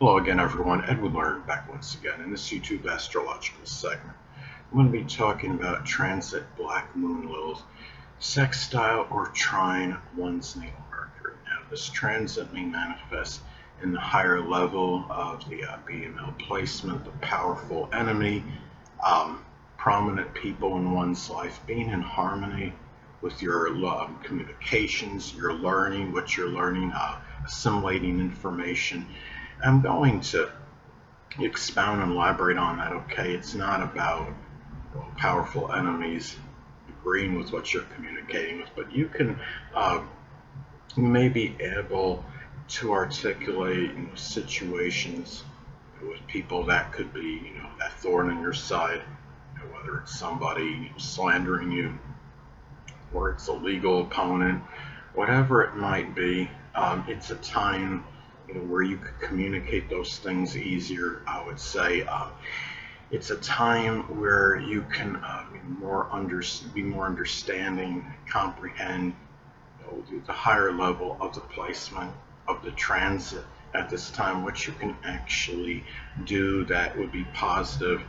Hello again, everyone. Edwin Learnard back once again in this YouTube astrological segment. I'm going to be talking about transit Black Moon Lilith Sextile or Trine one's natal Mercury. Now, this transit may manifest in the higher level of the BML placement, the powerful enemy, prominent people in one's life being in harmony with your communications, your learning, what you're learning, assimilating information. I'm going to expound and elaborate on that, okay? It's not about powerful enemies agreeing with what you're communicating with, but you can you may be able to articulate situations with people that could be, that thorn in your side, whether it's somebody slandering you or it's a legal opponent, whatever it might be. It's a time where you could communicate those things easier, I would say. It's a time where you can be more understanding, comprehend the higher level of the placement of the transit at this time, what you can actually do that would be positive,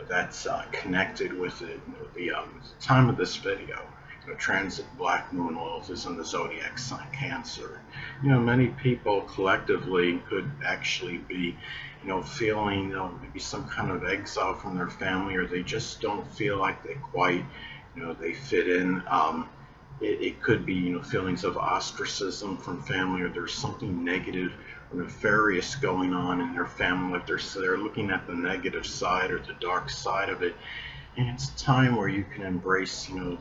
that's connected with it. The time of this video, transit Black Moon Lilith is in the zodiac sign Cancer. Many people collectively could actually be, feeling, maybe some kind of exile from their family, or they just don't feel like they quite, they fit in. It could be, feelings of ostracism from family, or there's something negative or nefarious going on in their family, like they're looking at the negative side or the dark side of it. And it's a time where you can embrace, the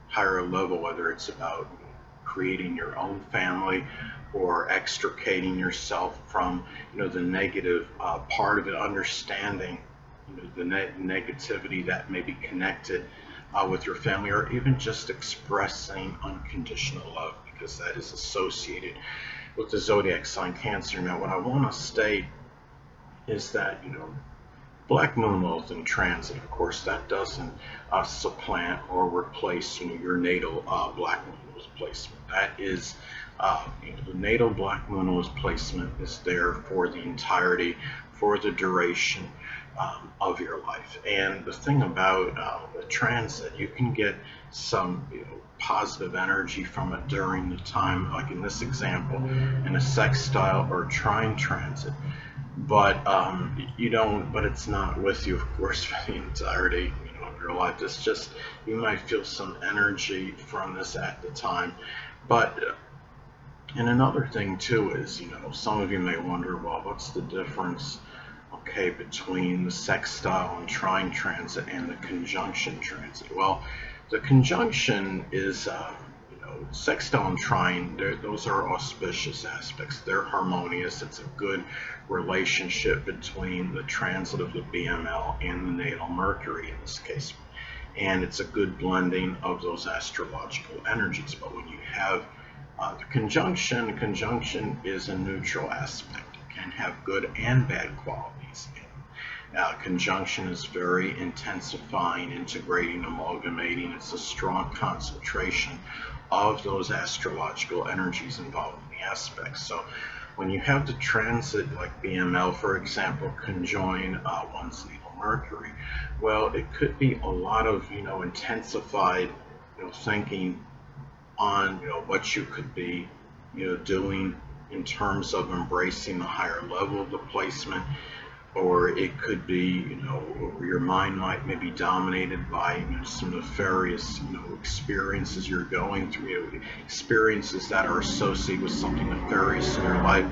higher level, whether it's about creating your own family or extricating yourself from, the negative part of it, understanding, the negativity that may be connected with your family, or even just expressing unconditional love, because that is associated with the zodiac sign Cancer. Now, what I want to state is that, Black Moon Lilith in transit, of course, that doesn't supplant or replace, your natal Black Moon Lilith placement. That is, the natal Black Moon Lilith placement is there for the entirety, for the duration of your life. And the thing about the transit, you can get some, positive energy from it during the time, like in this example, in a sextile or trine transit. But you don't. But it's not with you, of course, for the entirety, of your life. It's just you might feel some energy from this at the time. But and another thing too is, some of you may wonder, well, what's the difference, okay, between the sextile and trine transit and the conjunction transit? Well, the conjunction is, sextile and trine, those are auspicious aspects. They're harmonious. It's a good relationship between the transit of the BML and the natal Mercury in this case. And it's a good blending of those astrological energies. But when you have the conjunction is a neutral aspect. It can have good and bad qualities. Conjunction is very intensifying, integrating, amalgamating. It's a strong concentration of those astrological energies involved in the aspects. So when you have the transit like BML, for example, conjoin one's natal Mercury, well, it could be a lot of, intensified, thinking on, what you could be, doing in terms of embracing the higher level of the placement. Or it could be, your mind might maybe dominated by, some nefarious, experiences you're going through, experiences that are associated with something nefarious in your life.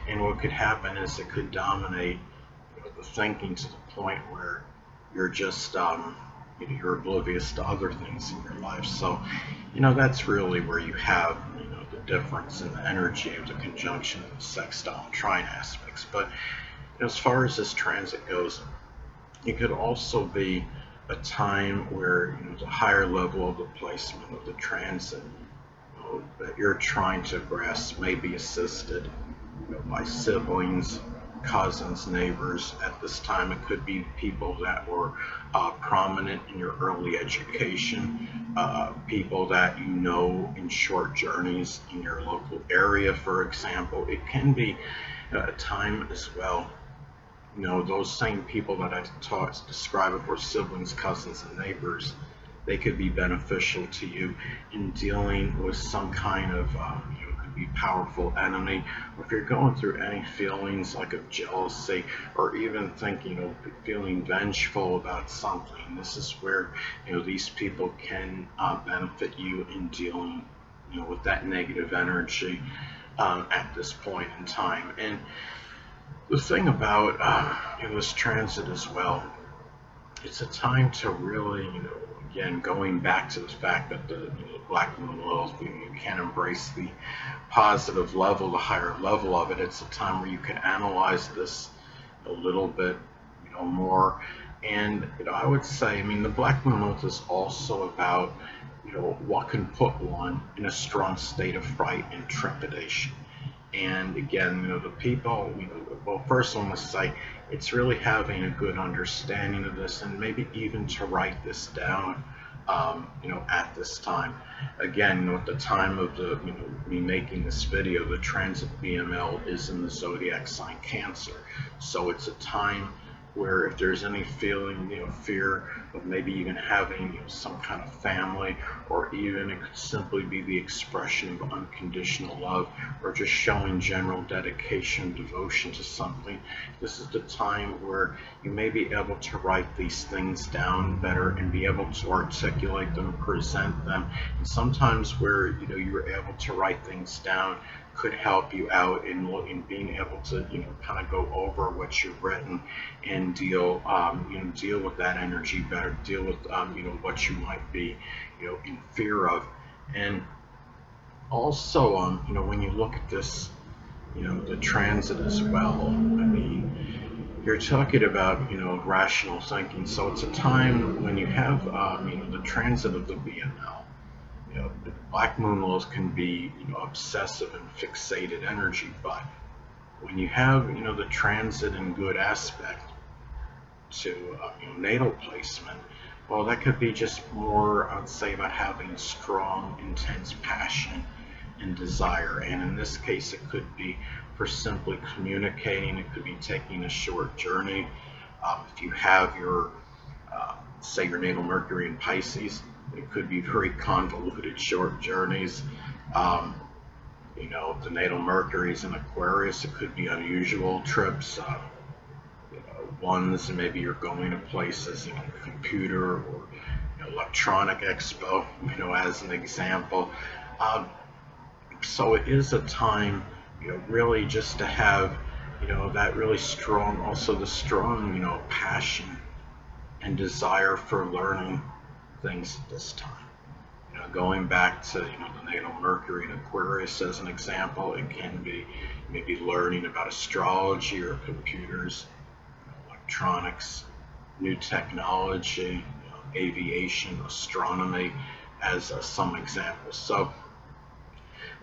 And what could happen is it could dominate, the thinking to the point where you're just, you're oblivious to other things in your life. So, that's really where you have, the difference in the energy of the conjunction of the sextile and trine aspects. But as far as this transit goes, it could also be a time where, the higher level of the placement of the transit that you're trying to grasp may be assisted, by siblings, cousins, neighbors. At this time, it could be people that were prominent in your early education, people that you know in short journeys in your local area, for example. It can be a time as well. Those same people that I described before, siblings, cousins, and neighbors, they could be beneficial to you in dealing with some kind of, could be powerful enemy. Or if you're going through any feelings like of jealousy, or even thinking, feeling vengeful about something, this is where, these people can benefit you in dealing, with that negative energy at this point in time. And the thing about this transit as well, it's a time to really, again, going back to the fact that the Black Moon Lilith, you can embrace the positive level, the higher level of it. It's a time where you can analyze this a little bit, more. And I would say, the Black Moon Lilith is also about, what can put one in a strong state of fright and trepidation. And again, the people, well, first I want to say, it's really having a good understanding of this, and maybe even to write this down, at this time. Again, at the time of me making this video, the transit BML is in the zodiac sign Cancer. So it's a time where if there's any feeling, fear of maybe even having, some kind of family, or even it could simply be the expression of unconditional love, or just showing general dedication, devotion to something, this is the time where you may be able to write these things down better and be able to articulate them, present them. And sometimes where, you're able to write things down could help you out in being able to, kind of go over what you've written and deal with that energy better, deal with, what you might be, in fear of. And also, when you look at this, the transit as well, you're talking about, rational thinking. So it's a time when you have, the transit of the BML. The Black Moon Lilith can be, obsessive and fixated energy, but when you have, the transit in good aspect to, natal placement, well, that could be just more, I would say, about having strong, intense passion and desire. And in this case, it could be for simply communicating. It could be taking a short journey. If you have your, say, your natal Mercury in Pisces, it could be very convoluted short journeys. The natal Mercury is in Aquarius. It could be unusual trips. Ones maybe you're going to places, computer or electronic expo, as an example. So it is a time, really just to have, that really strong, also the strong, passion and desire for learning things at this time. Going back to, the natal Mercury in Aquarius as an example, it can be maybe learning about astrology or computers, electronics, new technology, aviation, astronomy, as some examples. So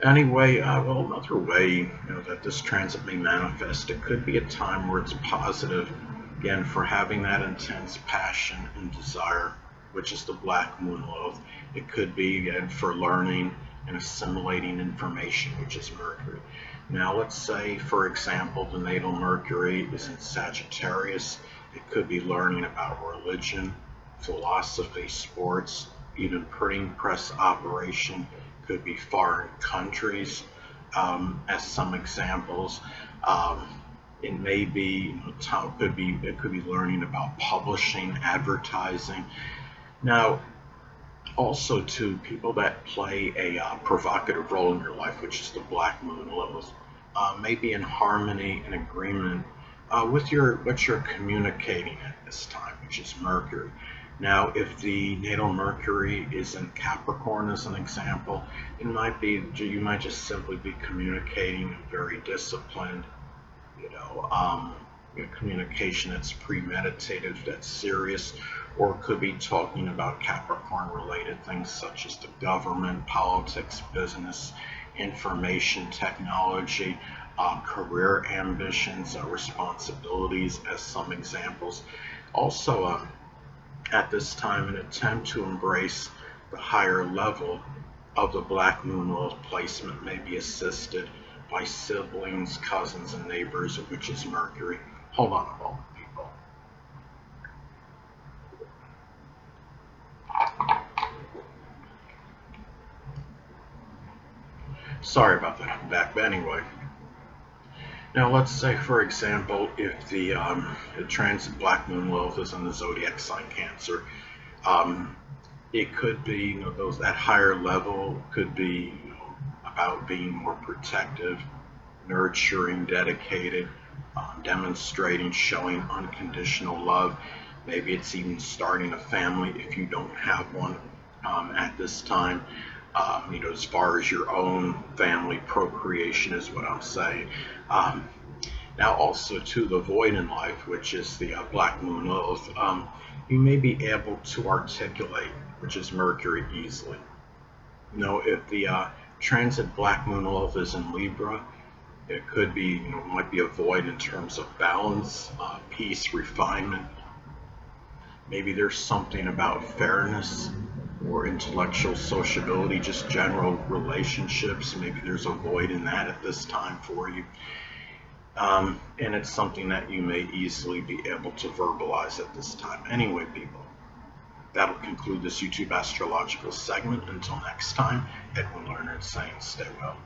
anyway, another way, that this transit may manifest, it could be a time where it's positive, again, for having that intense passion and desire, which is the Black Moon Lilith. It could be, again, for learning and assimilating information, which is Mercury. Now, let's say, for example, the natal Mercury is in Sagittarius. It could be learning about religion, philosophy, sports, even printing press operation. Could be foreign countries, as some examples. It may be, it could be learning about publishing, advertising. Now, also to people that play a provocative role in your life, which is the Black Moon Lilith, may be in harmony and agreement with what you're communicating at this time, which is Mercury. Now, if the natal Mercury is in Capricorn, as an example, you might just simply be communicating very disciplined, communication that's premeditated, that's serious, or it could be talking about Capricorn-related things such as the government, politics, business, information, technology, career ambitions, responsibilities as some examples. Also, at this time, an attempt to embrace the higher level of the Black Moon Lilith placement may be assisted by siblings, cousins, and neighbors, which is Mercury. Hold on a moment, people. Sorry about that. I'm back. But anyway, now let's say, for example, if the transit Black Moon Lilith is in the zodiac sign Cancer, it could be, that higher level could be, about being more protective, nurturing, dedicated, demonstrating, showing unconditional love. Maybe it's even starting a family if you don't have one at this time. As far as your own family procreation is what I'm saying. Now also to the void in life, which is the Black Moon Lilith, you may be able to articulate, which is Mercury, easily. If the transit Black Moon Lilith is in Libra, it could be, might be a void in terms of balance, peace, refinement. Maybe there's something about fairness or intellectual sociability, just general relationships. Maybe there's a void in that at this time for you. And it's something that you may easily be able to verbalize at this time. Anyway, people, that'll conclude this YouTube astrological segment. Until next time, Edwin Learnard saying stay well.